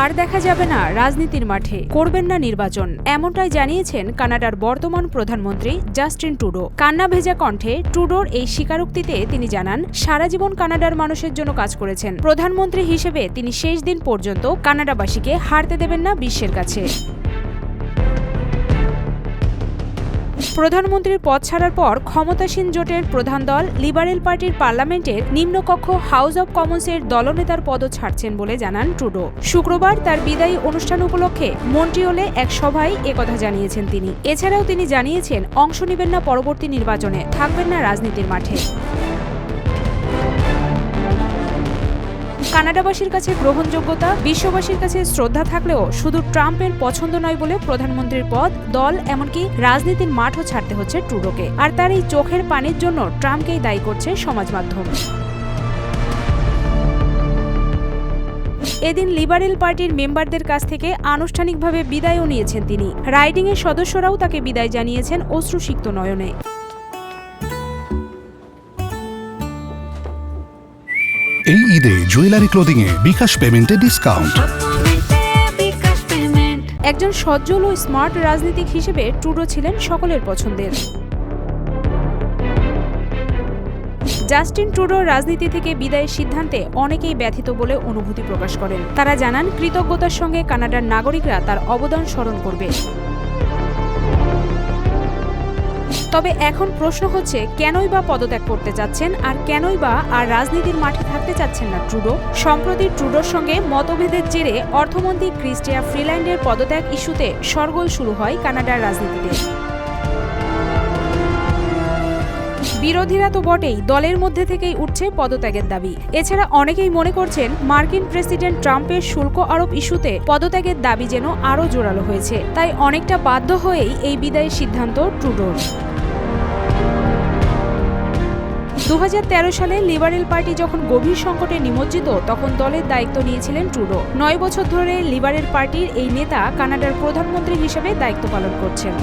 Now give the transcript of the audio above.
আর দেখা যাবে না রাজনীতির মাঠে, করবেন না নির্বাচন, এমনটাই জানিয়েছেন কানাডার বর্তমান প্রধানমন্ত্রী জাস্টিন ট্রুডো। কান্না ভেজা কণ্ঠে ট্রুডোর এই স্বীকারোক্তিতে তিনি জানান, সারা জীবন কানাডার মানুষের জন্য কাজ করেছেন। প্রধানমন্ত্রী হিসেবে তিনি শেষ দিন পর্যন্ত কানাডাবাসীকে হারতে দেবেন না বিশ্বের কাছে। প্রধানমন্ত্রীর পদ ছাড়ার পর ক্ষমতাসীন জোটের প্রধান দল লিবারেল পার্টির পার্লামেন্টের নিম্নকক্ষ হাউস অব কমন্সের দলনেতার পদও ছাড়ছেন বলে জানান ট্রুডো। শুক্রবার তার বিদায়ী অনুষ্ঠান উপলক্ষে মন্ট্রিয়লে এক সভায় একথা জানিয়েছেন তিনি। এছাড়াও তিনি জানিয়েছেন, অংশ নেবেন না পরবর্তী নির্বাচনে, থাকবেন না রাজনীতির মাঠে। কানাডাবাসীর কাছে গ্রহণযোগ্যতা, বিশ্ববাসীর কাছে শ্রদ্ধা থাকলেও শুধু ট্রাম্পের পছন্দ নয় বলে প্রধানমন্ত্রীর পদ, দল, এমনকি রাজনীতির মাঠও ছাড়তে হচ্ছে ট্রুডোকে। আর তার এই চোখের পানির জন্য ট্রাম্পকেই দায়ী করছে সমাজ মাধ্যম। এদিন লিবারেল পার্টির মেম্বারদের কাছ থেকে আনুষ্ঠানিকভাবে বিদায়ও নিয়েছেন তিনি। রাইডিংয়ের সদস্যরাও তাকে বিদায় জানিয়েছেন অশ্রুসিক্ত নয়নে। এই ঈদে জুয়েলারি ক্লোদিং এ বিকাশ পেমেন্টে ডিসকাউন্ট। একজন সজ্জল ও স্মার্ট রাজনীতিক হিসেবে ট্রুডো ছিলেন সকলের পছন্দের। জাস্টিন ট্রুডোর রাজনীতি থেকে বিদায়ের সিদ্ধান্তে অনেকেই ব্যথিত বলে অনুভূতি প্রকাশ করেন। তারা জানান, কৃতজ্ঞতার সঙ্গে কানাডার নাগরিকরা তার অবদান স্মরণ করবে। তবে এখন প্রশ্ন হচ্ছে, কেনই বা পদত্যাগ করতে চাচ্ছেন, আর কেনই বা আর রাজনীতির মাঠে থাকতে চাচ্ছেন না ট্রুডো? সম্প্রতি ট্রুডোর সঙ্গে মতভেদের জেরে অর্থমন্ত্রী ক্রিস্টিয়া ফ্রিল্যান্ডের পদত্যাগ ইস্যুতে শোরগোল শুরু হয় কানাডার রাজনীতিতে। বিরোধীরা তো বটেই, দলের মধ্যে থেকেই উঠছে পদত্যাগের দাবি। এছাড়া অনেকেই মনে করছেন, মার্কিন প্রেসিডেন্ট ট্রাম্পের শুল্ক আরোপ ইস্যুতে পদত্যাগের দাবি যেন আরও জোরালো হয়েছে। তাই অনেকটা বাধ্য হয়েই এই বিদায়ের সিদ্ধান্ত ট্রুডোর। 2013 সালে লিবারেল পার্টি যখন গভীর সংকটে নিমজ্জিত, তখন দলের দায়িত্ব নিয়েছিলেন ট্রুডো। 9 বছর ধরে লিবারেল পার্টির এই নেতা কানাডার প্রধানমন্ত্রী হিসেবে দায়িত্ব পালন করছেন।